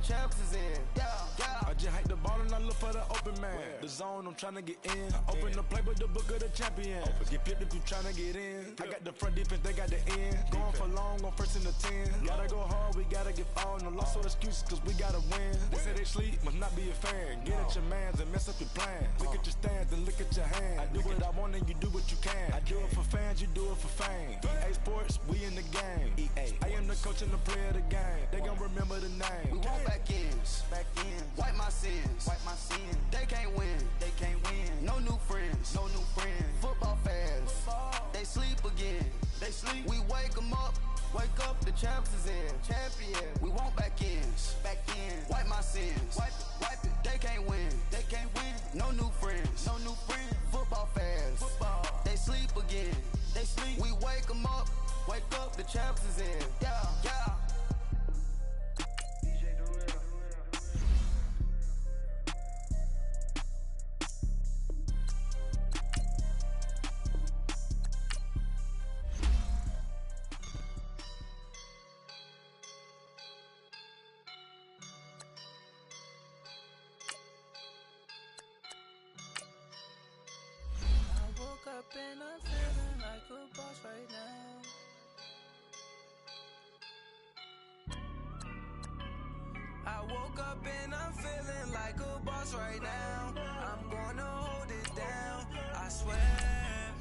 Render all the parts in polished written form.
champs is in. I just hike the ball and I look for the open man. The zone, I'm trying to get in. Open the playbook, the book of the champion. Get flipped if you trying to get in. I got the front defense, they got the end. Going for long, on first and the 10. Gotta go hard, we gotta get all. No loss or excuses, cause we gotta win. They say they sleep, must not be a fan. Get at your mans and mess up your plan. Look at your stands and look at your hands. I do what I want and you do what you can. I do it for fans, you do it for fame. EA Sports, we in the game. I am the coach and the player of the game. They gon' remember the name. We want back ends. Wipe my sins. They can't win. No new friends. Football fans. They sleep again. We wake them up. Wake up, the champs is in. Champion. We want back ends. Wipe my sins. Wipe it. They can't win. No new friends. Football fans. They sleep again. We wake them up. Wake up, the champs is in. Yeah. Up and I'm feeling like a boss right now. I woke up and I'm feeling like a boss right now. I'm gonna hold it down, I swear.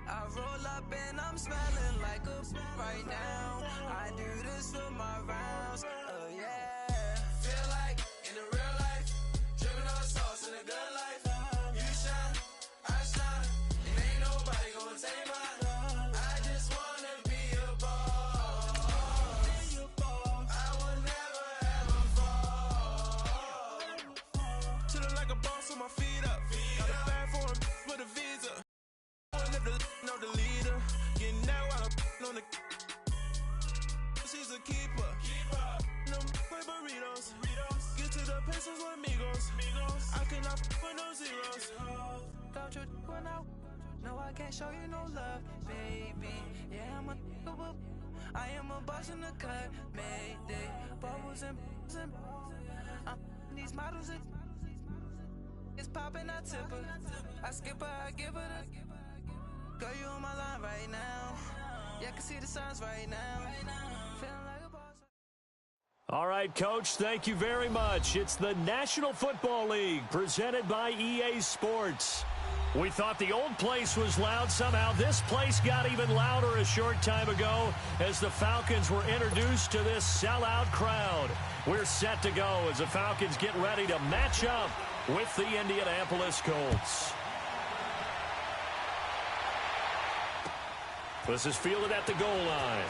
I roll up and I'm smelling like a right now. I do this for my rounds, yeah. Feel like in the real life, dripping on sauce in a good life. She's a keeper. No burritos. Get to the pesos with amigos. I cannot with no zeros. Don't you run out? No, I can't show you no love, baby. Yeah, I am a boss in the cut. Mayday. Bubbles and these models. It's popping, I tip her. I skip her, I give her the. Girl, you on my line right now. Yeah, I can see the signs right now. Feeling like a boss. All right, Coach, thank you very much. It's the National Football League presented by EA Sports. We thought the old place was loud. Somehow this place got even louder a short time ago as the Falcons were introduced to this sellout crowd. We're set to go as the Falcons get ready to match up with the Indianapolis Colts. This is fielded at the goal line.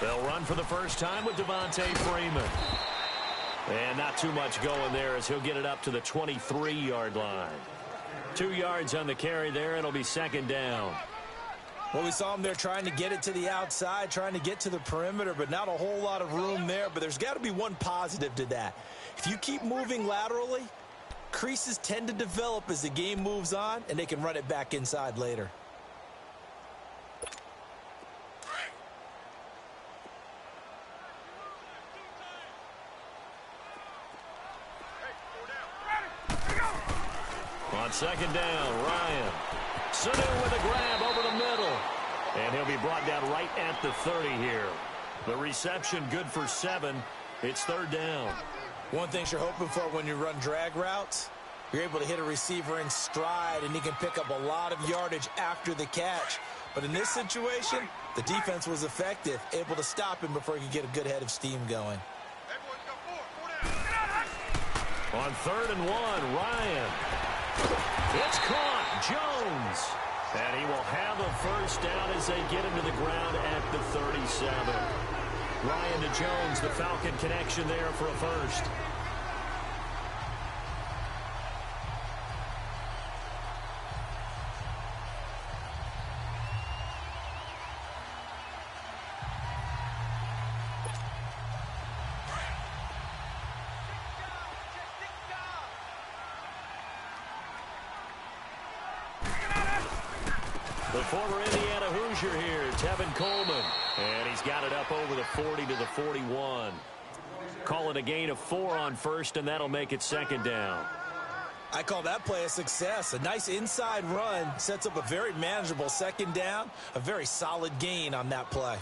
They'll run for the first time with Devontae Freeman. And not too much going there as he'll get it up to the 23-yard line. 2 yards on the carry there. It'll be second down. Well, we saw him there trying to get it to the outside, trying to get to the perimeter, but not a whole lot of room there. But there's got to be one positive to that. If you keep moving laterally, creases tend to develop as the game moves on, and they can run it back inside later. On second down, Ryan. Sanu with a grab over the middle. And he'll be brought down right at the 30 here. The reception good for 7. It's third down. One thing you're hoping for when you run drag routes, you're able to hit a receiver in stride, and he can pick up a lot of yardage after the catch. But in this situation, the defense was effective, able to stop him before he could get a good head of steam going. On 3rd and 1, Ryan. It's caught. Jones. And he will have a first down as they get him to the ground at the 37. Ryan to Jones, the Falcon connection there for a first. The former Indiana Hoosier here, Tevin Coleman. And he's got it up over the 40 to the 41. Call it a gain of 4 on first, and that'll make it second down. I call that play a success. A nice inside run sets up a very manageable second down. A very solid gain on that play.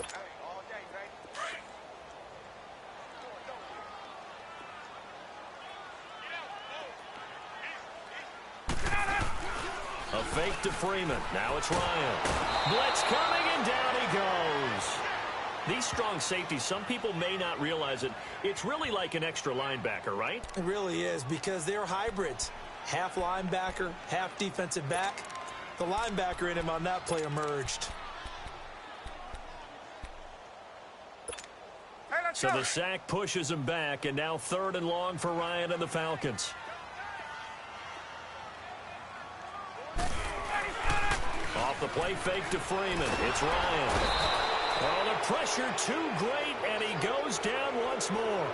A fake to Freeman. Now it's Ryan. Blitz coming, and down he goes. These strong safeties, some people may not realize it. It's really like an extra linebacker, right? It really is, because they're hybrids. Half linebacker, half defensive back. The linebacker in him on that play emerged. So the sack pushes him back, and now 3rd and long for Ryan and the Falcons. Off the play fake to Freeman. It's Ryan. Oh, the pressure too great, and he goes down once more.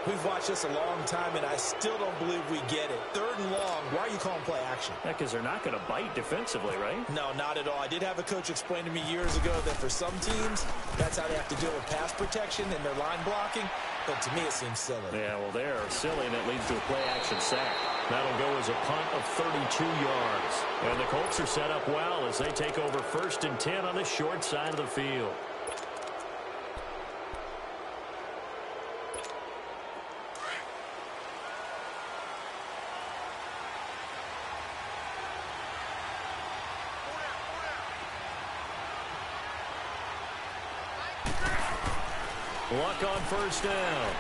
We've watched this a long time, and I still don't believe we get it. 3rd and long. Why are you calling play action? Yeah, because they're not going to bite defensively, right? No, not at all. I did have a coach explain to me years ago that for some teams, that's how they have to deal with pass protection and their line blocking. But to me, it seems silly. Yeah, well, they're silly, and it leads to a play-action sack. That'll go as a punt of 32 yards. And the Colts are set up well as they take over 1st and 10 on the short side of the field. Luck on 1st down.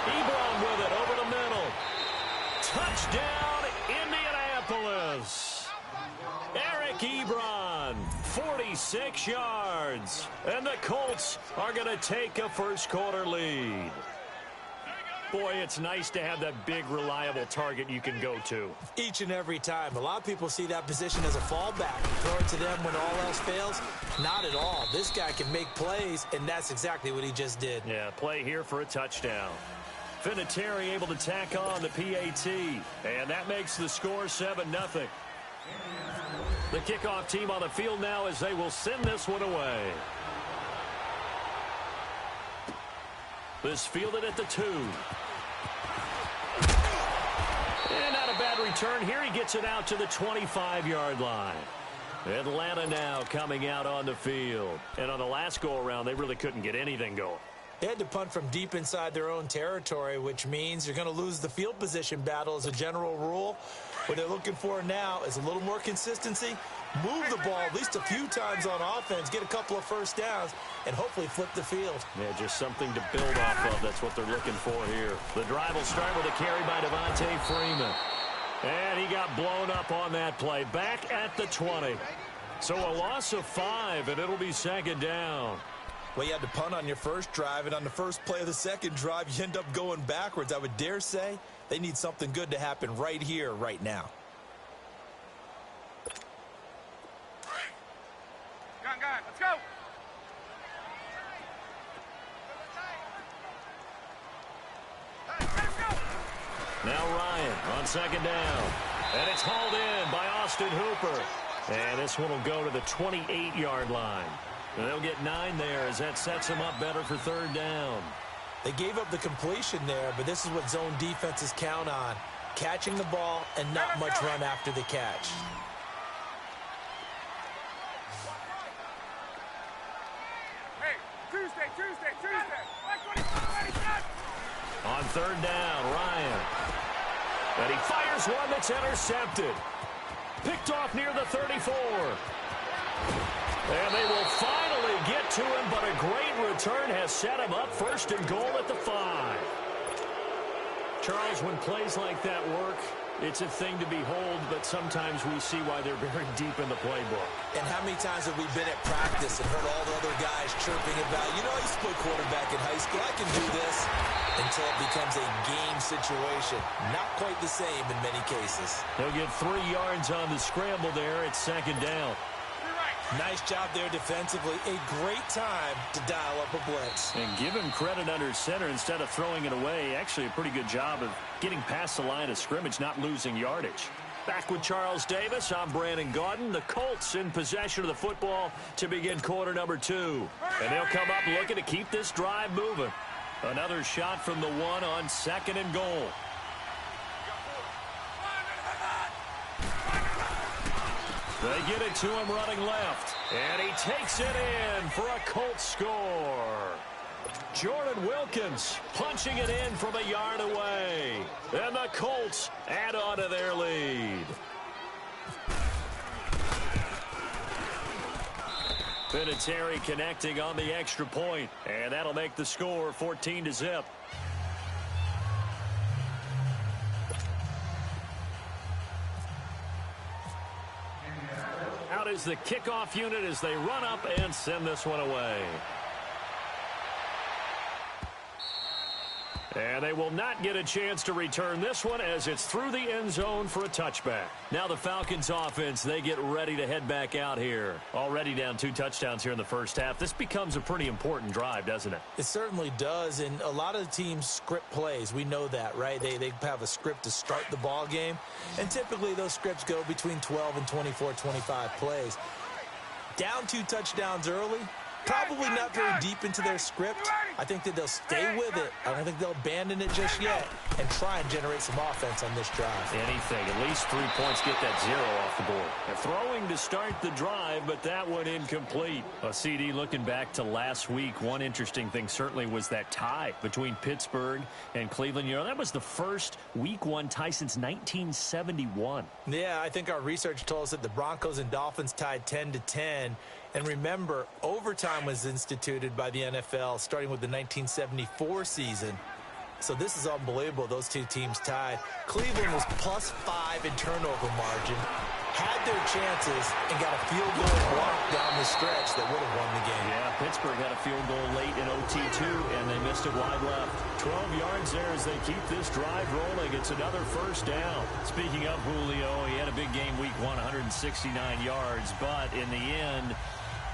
Ebron with it over the middle. Touchdown, Indianapolis. Eric Ebron, 46 yards. And the Colts are going to take a first-quarter lead. Boy, it's nice to have that big, reliable target you can go to. Each and every time. A lot of people see that position as a fallback. Throw it to them when all else fails. Not at all. This guy can make plays, and that's exactly what he just did. Yeah, play here for a touchdown. Vinatieri able to tack on the PAT, and that makes the score 7-0. The kickoff team on the field now as they will send this one away. This fielded at the 2. And not a bad return here. He gets it out to the 25-yard line. Atlanta now coming out on the field. And on the last go-around, they really couldn't get anything going. They had to punt from deep inside their own territory, which means you're going to lose the field position battle as a general rule. What they're looking for now is a little more consistency, move the ball at least a few times on offense, get a couple of first downs, and hopefully flip the field. Yeah, just something to build off of. That's what they're looking for here. The drive will start with a carry by Devontae Freeman. And he got blown up on that play. Back at the 20. So a loss of 5, and it'll be 2nd down. Well, you had to punt on your first drive, and on the first play of the second drive, you end up going backwards. I would dare say they need something good to happen right here, right now. Gun, let's go. Now Ryan on 2nd down. And it's hauled in by Austin Hooper. And this one will go to the 28-yard line. And they'll get 9 there as that sets them up better for 3rd down. They gave up the completion there, but this is what zone defenses count on. Catching the ball and not much run after the catch. Hey, Tuesday. On 3rd down, Ryan. And he fires one that's intercepted. Picked off near the 34. And they will finally get to him, but a great return has set him up 1st and goal at the 5. Charles, when plays like that work, it's a thing to behold, but sometimes we see why they're very deep in the playbook. And how many times have we been at practice and heard all the other guys chirping about, you know, I used to play quarterback in high school, I can do this, until it becomes a game situation. Not quite the same in many cases. They'll get 3 yards on the scramble there at second down. Nice job there defensively. A great time to dial up a blitz. And give him credit under center instead of throwing it away. Actually a pretty good job of getting past the line of scrimmage, not losing yardage. Back with Charles Davis, I'm Brandon Gaudin. The Colts in possession of the football to begin quarter number 2. And they'll come up looking to keep this drive moving. Another shot from the 1 on 2nd and goal. They get it to him running left. And he takes it in for a Colts score. Jordan Wilkins punching it in from a yard away. And the Colts add on to their lead. Vinatieri connecting on the extra point. And that'll make the score 14-0. Out is the kickoff unit as they run up and send this one away. And they will not get a chance to return this one as it's through the end zone for a touchback. Now the Falcons offense, they get ready to head back out here. Already down 2 touchdowns here in the first half. This becomes a pretty important drive, doesn't it? It certainly does, and a lot of the teams script plays. We know that, right? They have a script to start the ball game, and typically those scripts go between 12 and 24, 25 plays. Down 2 touchdowns early, probably not very deep into their script. I think that they'll stay with it. I don't think they'll abandon it just yet and try and generate some offense on this drive. Anything. At least 3 points, get that 0 off the board. They're throwing to start the drive, but that one incomplete. A CD looking back to last week. One interesting thing certainly was that tie between Pittsburgh and Cleveland. You know, that was the first Week 1 tie since 1971. Yeah, I think our research told us that the Broncos and Dolphins tied 10-10. And remember, overtime was instituted by the NFL starting with the 1974 season. So this is unbelievable. Those 2 teams tied. Cleveland was +5 in turnover margin, had their chances, and got a field goal block down the stretch that would have won the game. Yeah, Pittsburgh had a field goal late in OT too, and they missed it wide left. 12 yards there as they keep this drive rolling. It's another first down. Speaking of Julio, he had a big game Week 1, 169 yards, but in the end,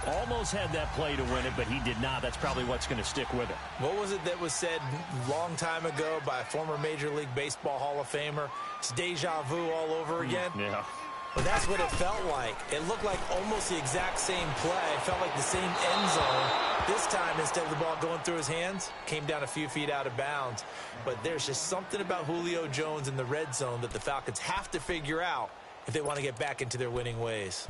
almost had that play to win it, but he did not. That's probably what's going to stick with it. What was it that was said a long time ago by a former Major League Baseball Hall of Famer? It's deja vu all over again. Yeah. But that's what it felt like. It looked like almost the exact same play. It felt like the same end zone. This time, instead of the ball going through his hands, came down a few feet out of bounds. But there's just something about Julio Jones in the red zone that the Falcons have to figure out if they want to get back into their winning ways.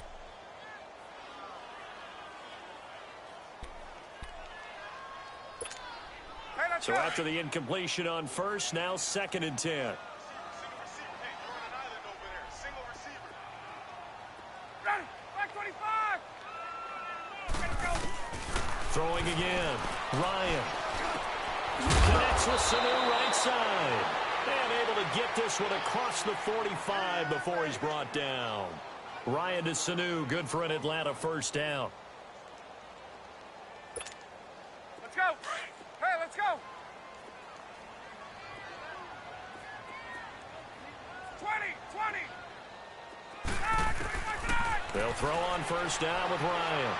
So after the incompletion on first, now 2nd and 10. Throwing again. Ryan. Connects with Sanu right side. And able to get this one across the 45 before he's brought down. Ryan to Sanu. Good for an Atlanta first down. Let's go. Hey, let's go. 20. They'll throw on first down with Ryan.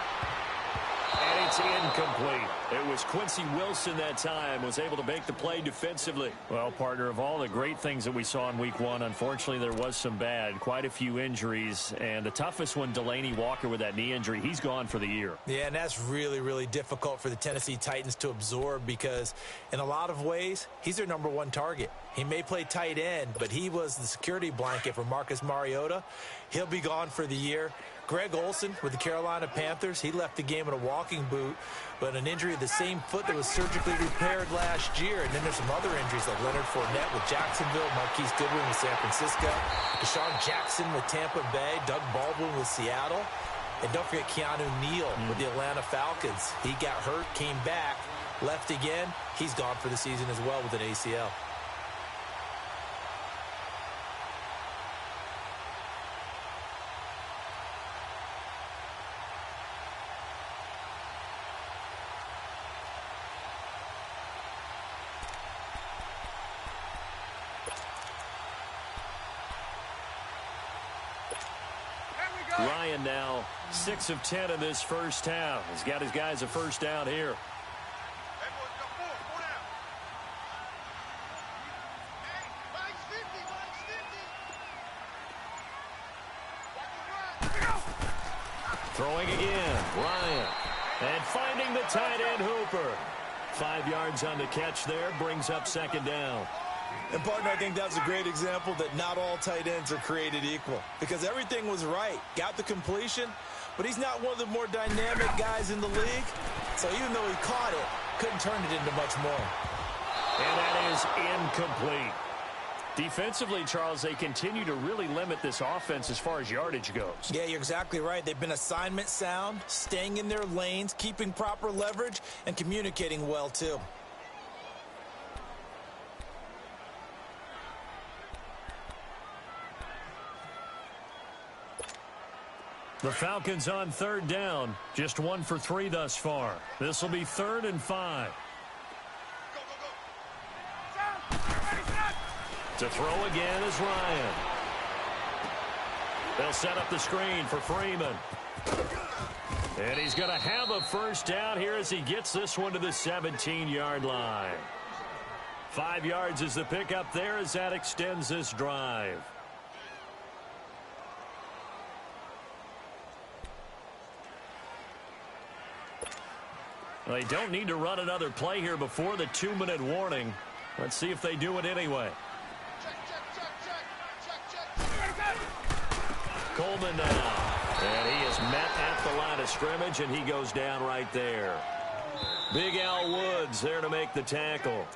And it's incomplete. It was Quincy Wilson that time, was able to make the play defensively. Well, partner, of all the great things that we saw in Week 1, unfortunately there was some bad. Quite a few injuries. And the toughest one, Delaney Walker with that knee injury. He's gone for the year. Yeah, and that's really, really difficult for the Tennessee Titans to absorb because in a lot of ways, he's their #1 target. He may play tight end, but he was the security blanket for Marcus Mariota. He'll be gone for the year. Greg Olsen with the Carolina Panthers, he left the game in a walking boot, but an injury of the same foot that was surgically repaired last year. And then there's some other injuries like Leonard Fournette with Jacksonville, Marquise Goodwin with San Francisco, Deshaun Jackson with Tampa Bay, Doug Baldwin with Seattle, and don't forget Keanu Neal with the Atlanta Falcons. He got hurt, came back, left again. He's gone for the season as well with an ACL. Ryan now 6 of 10 in this first half. He's got his guys a first down here. Throwing again, Ryan. And finding the tight end Hooper. 5 yards on the catch there, brings up second down. And, partner, I think that's a great example that not all tight ends are created equal. Because everything was right. Got the completion, but he's not one of the more dynamic guys in the league. So even though he caught it, couldn't turn it into much more. And that is incomplete. Defensively, Charles, they continue to really limit this offense as far as yardage goes. Yeah, you're exactly right. They've been assignment sound, staying in their lanes, keeping proper leverage, and communicating well, too. The Falcons on third down. Just 1 for 3 thus far. This will be 3rd and 5. To throw again is Ryan. They'll set up the screen for Freeman. And he's going to have a first down here as he gets this one to the 17-yard line. 5 yards is the pickup there as that extends this drive. They don't need to run another play here before the 2-minute warning. Let's see if they do it anyway. Coleman now. And he is met at the line of scrimmage, and he goes down right there. Big Al Woods there to make the tackle.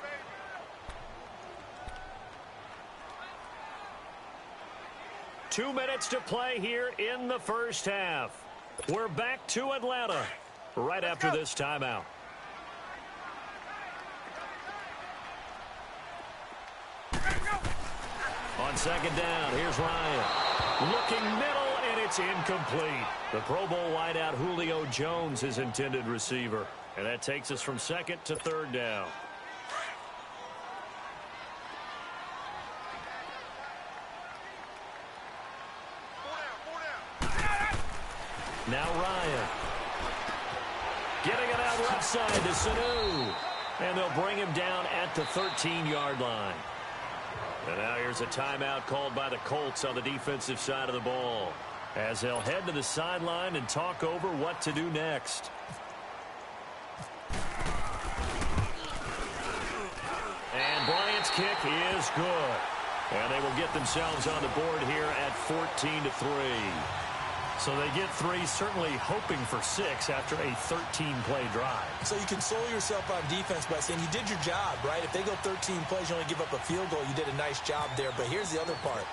Two minutes to play here in the first half. We're back to Atlanta right after this timeout. On second down, here's Ryan. Looking middle, and it's incomplete. The Pro Bowl wideout Julio Jones, his intended receiver. And that takes us from 2nd to 3rd down. Now Ryan. Getting it out left side to Sanu. And they'll bring him down at the 13-yard line. And now here's a timeout called by the Colts on the defensive side of the ball, as they'll head to the sideline and talk over what to do next. And Bryant's kick is good. And they will get themselves on the board here at 14-3. So they get 3, certainly hoping for 6 after a 13-play drive. So you console yourself on defense by saying you did your job, right? If they go 13 plays, you only give up a field goal, you did a nice job there. But here's the other part.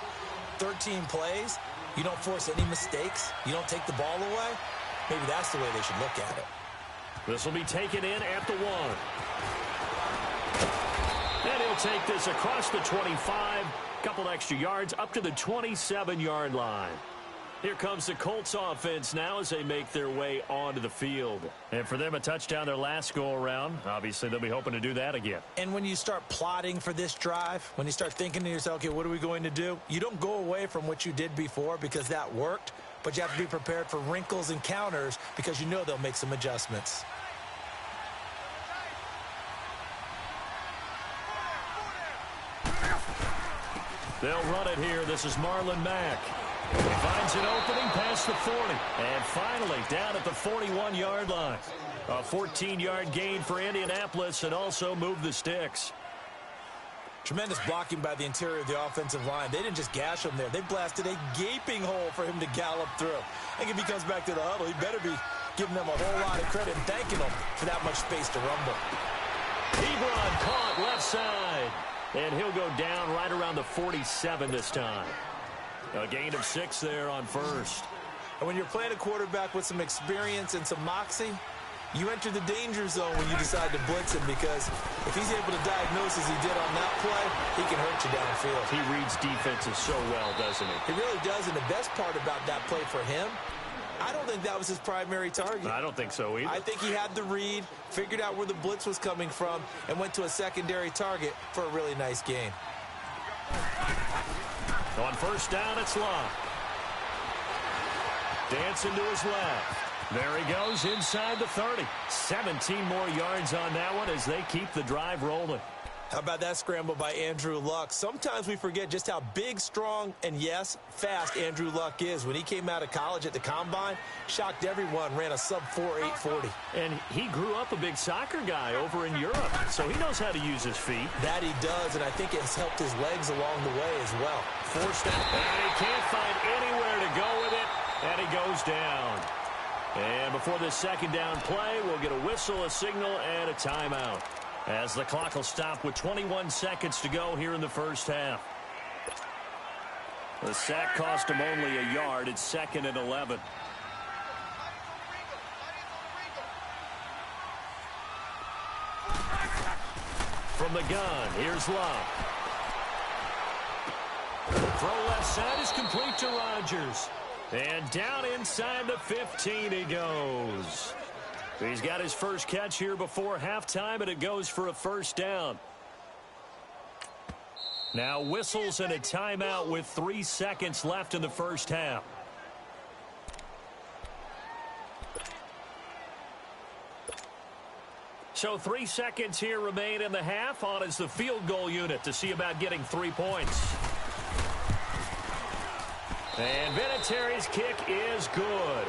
13 plays, you don't force any mistakes, you don't take the ball away. Maybe that's the way they should look at it. This will be taken in at the 1. And he'll take this across the 25, couple extra yards up to the 27-yard line. Here comes the Colts offense now as they make their way onto the field. And for them, a touchdown their last go-around. Obviously, they'll be hoping to do that again. And when you start plotting for this drive, when you start thinking to yourself, okay, what are we going to do? You don't go away from what you did before because that worked, but you have to be prepared for wrinkles and counters because you know they'll make some adjustments. They'll run it here. This is Marlon Mack. He finds an opening past the 40. And finally, down at the 41-yard line. A 14-yard gain for Indianapolis and also move the sticks. Tremendous blocking by the interior of the offensive line. They didn't just gash him there. They blasted a gaping hole for him to gallop through. I think if he comes back to the huddle, he better be giving them a whole lot of credit and thanking them for that much space to rumble. Ebron caught left side. And he'll go down right around the 47 this time. A gain of 6 there on first. And when you're playing a quarterback with some experience and some moxie, you enter the danger zone when you decide to blitz him, because if he's able to diagnose as he did on that play, he can hurt you downfield. He reads defenses so well, doesn't he? He really does, and the best part about that play for him, I don't think that was his primary target. I don't think so either. I think he had the read, figured out where the blitz was coming from, and went to a secondary target for a really nice gain. On first down, it's Love. Dancing to his left. There he goes inside the 30. 17 more yards on that one as they keep the drive rolling. How about that scramble by Andrew Luck? Sometimes we forget just how big, strong, and, yes, fast Andrew Luck is. When he came out of college at the Combine, shocked everyone, ran a sub-4 840. And he grew up a big soccer guy over in Europe, so he knows how to use his feet. That he does, and I think it has helped his legs along the way as well. Forced out, and he can't find anywhere to go with it, and he goes down. And before this second down play, we'll get a whistle, a signal, and a timeout, as the clock will stop with 21 seconds to go here in the first half. The sack cost him only a yard. It's 2nd and 11. From the gun, here's Love. Throw left side is complete to Rodgers. And down inside the 15 he goes. He's got his first catch here before halftime, and it goes for a first down. Now whistles and a timeout with 3 seconds left in the first half. So 3 seconds here remain in the half. On is the field goal unit to see about getting 3 points. And Vinatieri's kick is good.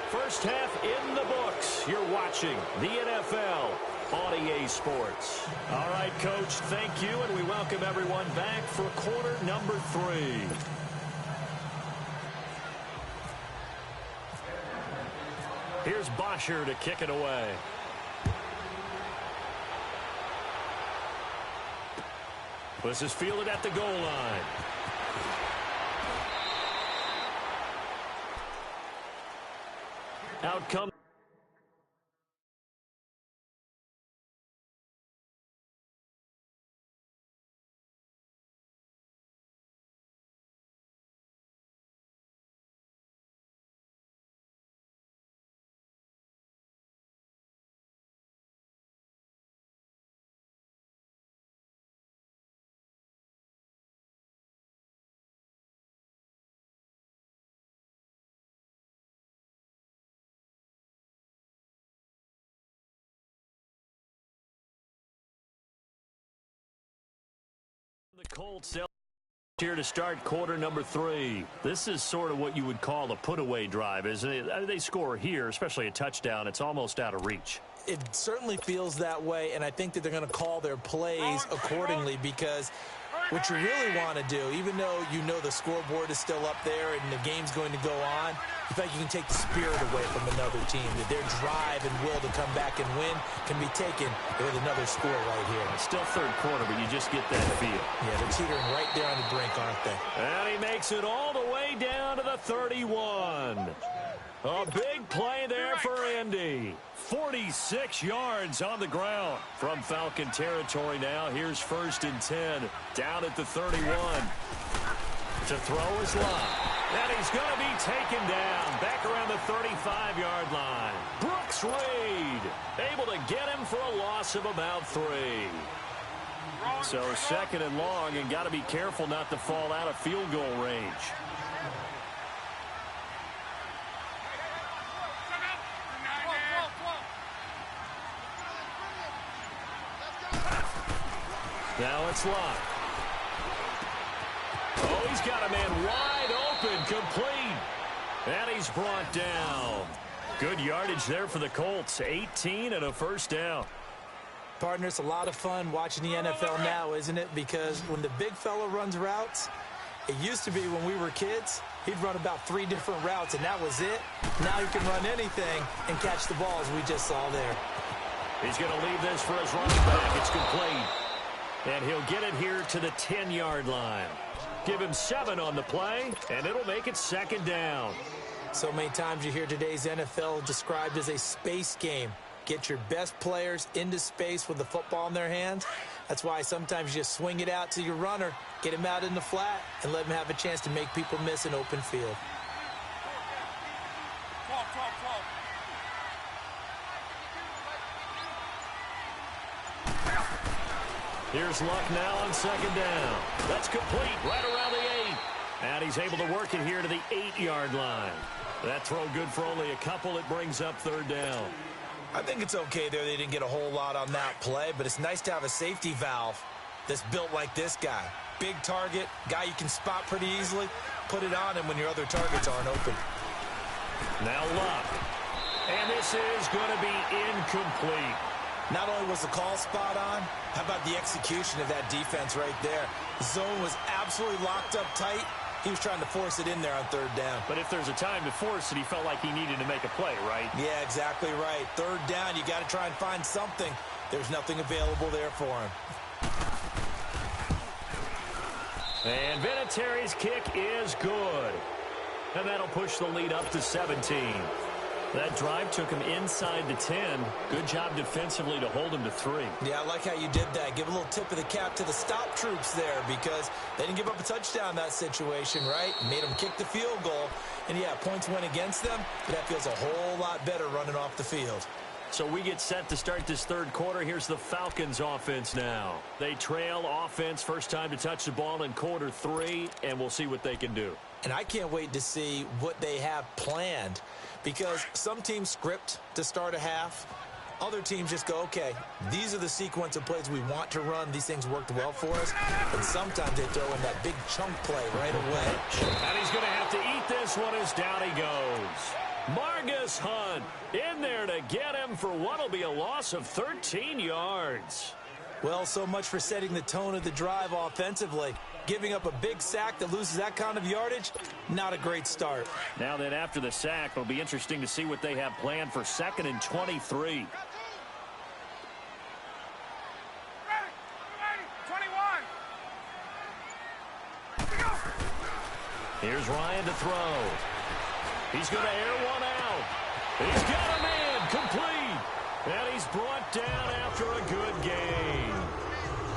First half in the books. You're watching the NFL on EA Sports. All right, Coach, thank you, and we welcome everyone back for quarter number 3. Here's Bosher to kick it away. This is fielded at the goal line. Out comes the Colts here to start quarter number 3. This is sort of what you would call a put-away drive, isn't it? They score here, especially a touchdown. It's almost out of reach. It certainly feels that way, and I think that they're going to call their plays accordingly, because what you really want to do, even though you know the scoreboard is still up there and the game's going to go on, you think you can take the spirit away from another team, that their drive and will to come back and win can be taken with another score right here. It's still third quarter, but you just get that feel. Yeah, they're teetering right there on the brink, aren't they? And he makes it all the way down to the 31. A big play there for Indy. 46 yards on the ground from Falcon territory now. Here's 1st and 10 down at the 31. To throw is Love. And he's going to be taken down back around the 35-yard line. Brooks Reed able to get him for a loss of about 3. So 2nd and long, and got to be careful not to fall out of field goal range. Now it's Locke. Oh, he's got a man wide open, complete. And he's brought down. Good yardage there for the Colts. 18 and a first down. Partner, it's a lot of fun watching the NFL now, isn't it? Because when the big fella runs routes, it used to be when we were kids, he'd run about 3 different routes, and that was it. Now he can run anything and catch the ball, as we just saw there. He's going to leave this for his running back. It's complete. And he'll get it here to the 10-yard line. Give him 7 on the play, and it'll make it 2nd down. So many times you hear today's NFL described as a space game. Get your best players into space with the football in their hands. That's why sometimes you just swing it out to your runner, get him out in the flat, and let him have a chance to make people miss an open field. Here's Luck now on 2nd down. That's complete right around the 8. And he's able to work it here to the 8-yard line. That throw good for only a couple. It brings up third down. I think it's okay there. They didn't get a whole lot on that play, but it's nice to have a safety valve that's built like this guy. Big target, guy you can spot pretty easily. Put it on him when your other targets aren't open. Now Luck. And this is going to be incomplete. Not only was the call spot on, how about the execution of that defense right there? The zone was absolutely locked up tight. He was trying to force it in there on third down. But if there's a time to force it, he felt like he needed to make a play, right? Yeah, exactly right. Third down, you got to try and find something. There's nothing available there for him. And Vinatieri's kick is good. And that'll push the lead up to 17. That drive took him inside the 10. Good job defensively to hold him to 3. Yeah, I like how you did that. Give a little tip of the cap to the stop troops there because they didn't give up a touchdown in that situation, right? Made them kick the field goal. And, yeah, points went against them, but that feels a whole lot better running off the field. So we get set to start this third quarter. Here's the Falcons offense now. They trail offense, first time to touch the ball in quarter 3, and we'll see what they can do. And I can't wait to see what they have planned because some teams script to start a half. Other teams just go, okay, these are the sequence of plays we want to run. These things worked well for us. And sometimes they throw in that big chunk play right away. And he's going to have to eat this one as down he goes. Margus Hunt in there to get him for what will be a loss of 13 yards. Well, so much for setting the tone of the drive offensively. Giving up a big sack that loses that kind of yardage, not a great start. Now then, after the sack, it'll be interesting to see what they have planned for 2nd and 23. 21. Here's Ryan to throw. He's going to air one out. He's got him in, complete. And he's brought down after a good gain.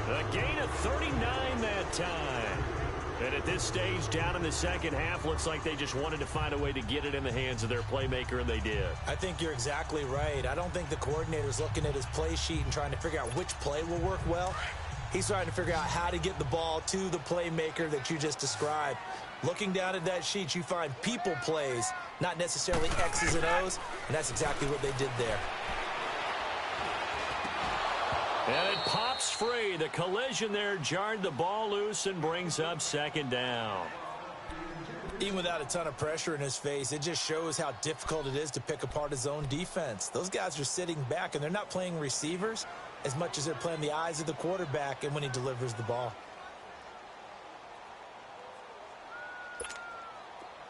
A gain of 39 that time. And at this stage, down in the second half, looks like they just wanted to find a way to get it in the hands of their playmaker, and they did. I think you're exactly right. I don't think the coordinator's looking at his play sheet and trying to figure out which play will work well. He's trying to figure out how to get the ball to the playmaker that you just described. Looking down at that sheet, you find people plays, not necessarily X's and O's, and that's exactly what they did there. And it pops free. The collision there jarred the ball loose and brings up 2nd down. Even without a ton of pressure in his face, it just shows how difficult it is to pick apart his own defense. Those guys are sitting back, and they're not playing receivers as much as they're playing the eyes of the quarterback and when he delivers the ball.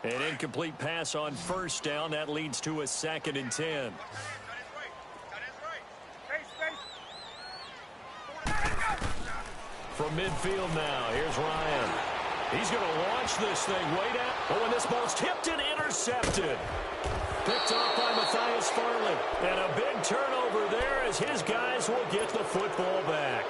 An incomplete pass on 1st down. That leads to a 2nd and 10. From midfield now, here's Ryan. He's going to launch this thing way down. Oh, and this ball's tipped and intercepted. Picked off by Matthias Farley. And a big turnover there as his guys will get the football back.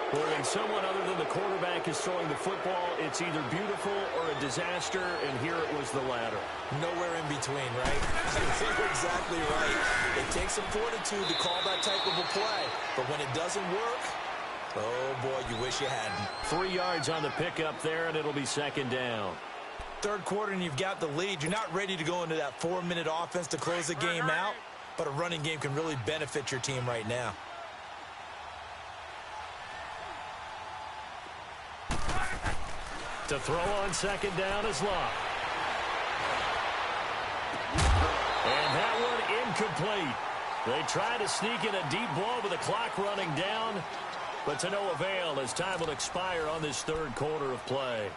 When someone other than the quarterback is throwing the football, it's either beautiful or a disaster, and here it was the latter. Nowhere in between, right? I think you're exactly right. It takes some fortitude to call that type of a play, but when it doesn't work, oh, boy, you wish you hadn't. 3 yards on the pickup there, and it'll be 2nd down. Third quarter, and you've got the lead. You're not ready to go into that 4-minute offense to close the game out, but a running game can really benefit your team right now. To throw on 2nd down is Luck. And that one incomplete. They try to sneak in a deep ball with the clock running down, but to no avail as time will expire on this third quarter of play.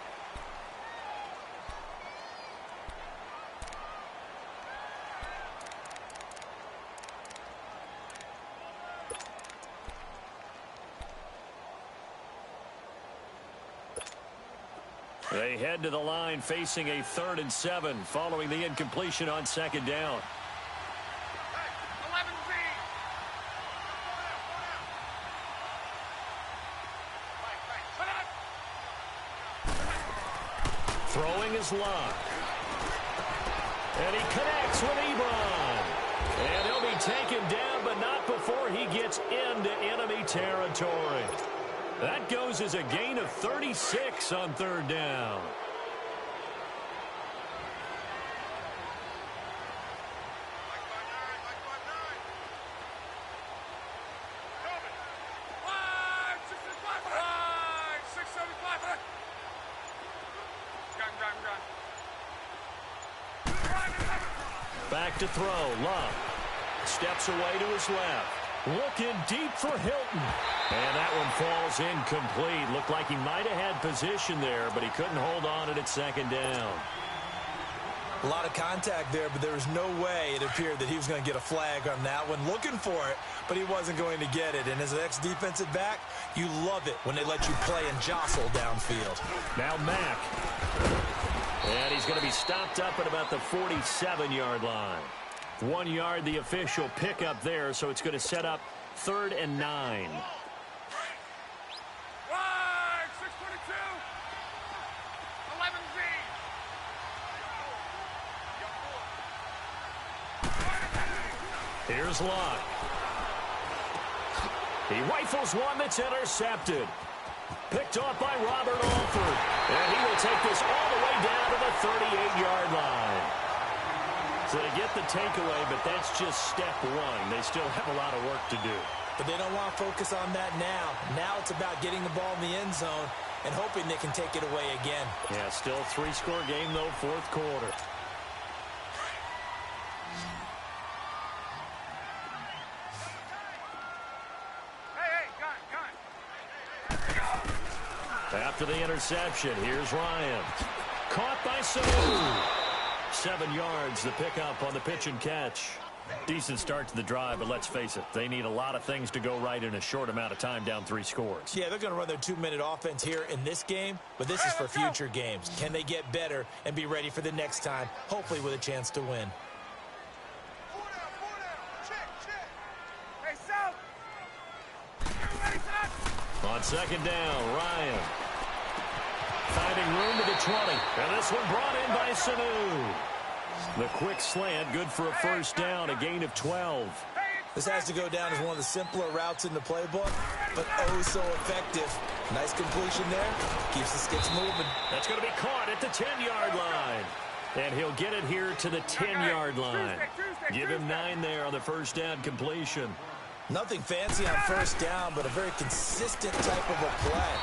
They head to the line facing a 3rd and 7 following the incompletion on 2nd down. Throwing is Luck. And he connects with Ebron. And he'll be taken down, but not before he gets into enemy territory. That goes as a gain of 36 on 3rd down. Back to throw. Love steps away to his left. Looking deep for Hilton. And that one falls incomplete. Looked like he might have had position there, but he couldn't hold on at second down. A lot of contact there, but there was no way it appeared that he was going to get a flag on that one. Looking for it, but he wasn't going to get it. And as an ex-defensive back, you love it when they let you play and jostle downfield. Now Mack. And he's going to be stopped up at about the 47-yard line. 1 yard, the official pickup there, so it's going to set up 3rd and 9. Right, 622. 11Z. Here's Locke. He rifles one that's intercepted. Picked off by Robert Alford. And he will take this all the way down to the 38-yard line. So they get the takeaway, but that's just step one. They still have a lot of work to do. But they don't want to focus on that now. Now it's about getting the ball in the end zone and hoping they can take it away again. Yeah, still a 3-score game, though, 4th quarter. After the interception, here's Ryan. Caught by Sanu. 7 yards, the pickup on the pitch and catch. Decent start to the drive, but let's face it, they need a lot of things to go right in a short amount of time, down 3 scores. Yeah, they're going to run their 2-minute offense here in this game, but this is for future games. Can they get better and be ready for the next time, hopefully with a chance to win? Hey, South. On 2nd down, Ryan. Finding room to the 20. And this one brought in by Sanu. The quick slant, good for a 1st down, a gain of 12. This has to go down as one of the simpler routes in the playbook, but oh so effective. Nice completion there. Keeps the sticks moving. That's going to be caught at the 10-yard line. And he'll get it here to the 10-yard line. Give him 9 there on the 1st down completion. Nothing fancy on 1st down, but a very consistent type of a play.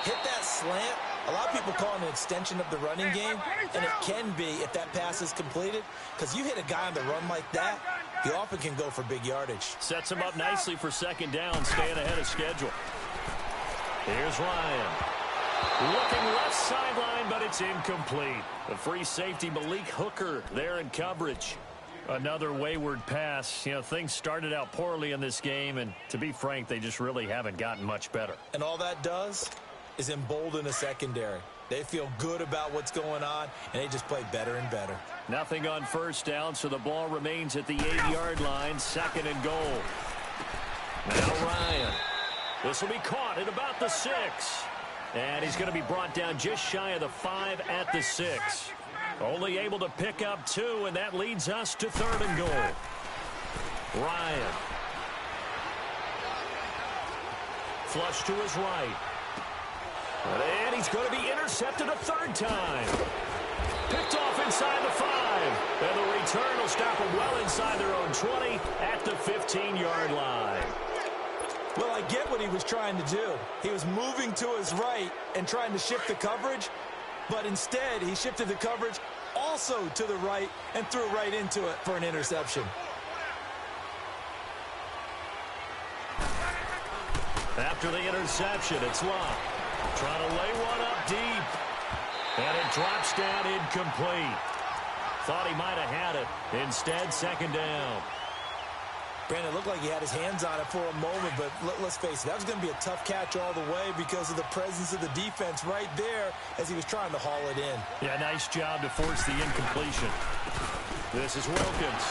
Hit that slant. A lot of people call it an extension of the running game, and it can be if that pass is completed, because you hit a guy on the run like that, he often can go for big yardage. Sets him up nicely for 2nd down, staying ahead of schedule. Here's Ryan. Looking left sideline, but it's incomplete. The free safety, Malik Hooker, there in coverage. Another wayward pass. You know, things started out poorly in this game, and to be frank, they just really haven't gotten much better. And all that does is embolden a secondary. They feel good about what's going on, and they just play better and better. Nothing on 1st down, so the ball remains at the 8-yard line, 2nd and goal. Now Ryan. This will be caught at about the 6. And he's going to be brought down just shy of the 5 at the 6. Only able to pick up 2, and that leads us to 3rd and goal. Ryan. Flush to his right. And he's going to be intercepted a 3rd time. Picked off inside the 5. And the return will stop him well inside their own 20 at the 15-yard line. Well, I get what he was trying to do. He was moving to his right and trying to shift the coverage, but instead he shifted the coverage also to the right and threw right into it for an interception. After the interception, it's Locke. Trying to lay one up deep. And it drops down incomplete. Thought he might have had it. Instead, 2nd down. Brandon, it looked like he had his hands on it for a moment, but let's face it, that was going to be a tough catch all the way because of the presence of the defense right there as he was trying to haul it in. Yeah, nice job to force the incompletion. This is Wilkins.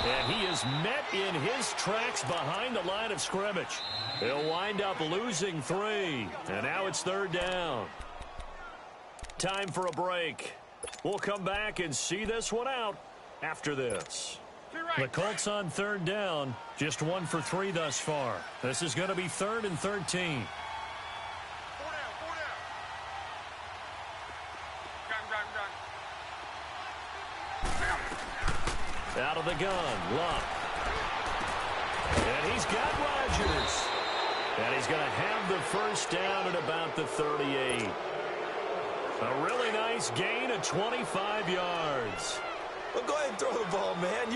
And he is met in his tracks behind the line of scrimmage. He'll wind up losing 3. And now it's 3rd down. Time for a break. We'll come back and see this one out after this. The Colts on 3rd down. Just 1 for 3 thus far. This is going to be 3rd and 13. Out of the gun, Locke. And he's got Rodgers. And he's going to have the 1st down at about the 38. A really nice gain of 25 yards. Well, go ahead and throw the ball, man.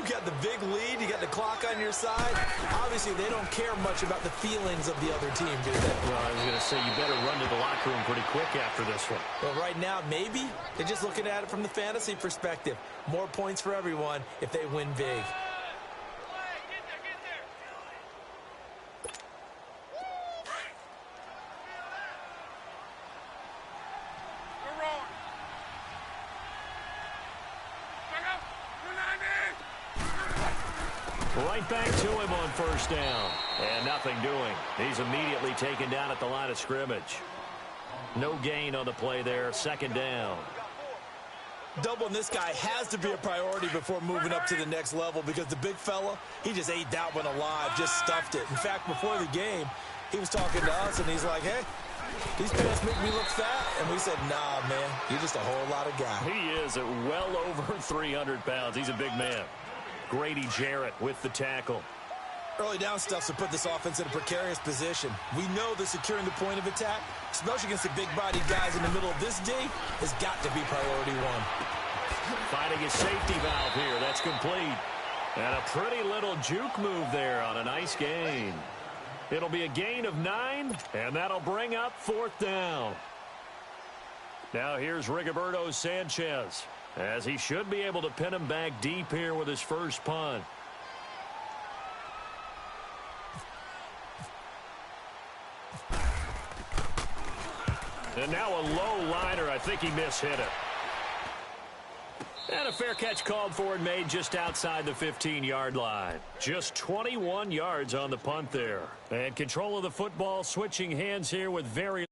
big lead, you got the clock on your side. Obviously, they don't care much about the feelings of the other team, do they? Well, I was going to say, you better run to the locker room pretty quick after this one. Well, right now, maybe they're just looking at it from the fantasy perspective. More points for everyone if they win big. Right back to him on first down. And nothing doing. He's immediately taken down at the line of scrimmage. No gain on the play there. Second down. Doubling this guy has to be a priority before moving up to the next level because the big fella, he just ate that one alive, just stuffed it. In fact, before the game, he was talking to us, and he's like, hey, these pants make me look fat. And we said, nah, man, you're just a whole lot of guy. He is at well over 300 pounds. He's a big man. Grady Jarrett with the tackle. Early down stuff to put this offense in a precarious position. We know that securing the point of attack, especially against the big-bodied guys in the middle of this D, has got to be priority one. Finding his safety valve here. That's complete. And a pretty little juke move there on a nice gain. It'll be a gain of 9, and that'll bring up fourth down. Now here's Rigoberto Sanchez, as he should be able to pin him back deep here with his first punt. And now a low liner. I think he mishit it. And a fair catch called for and made just outside the 15-yard line. Just 21 yards on the punt there. And control of the football switching hands here with very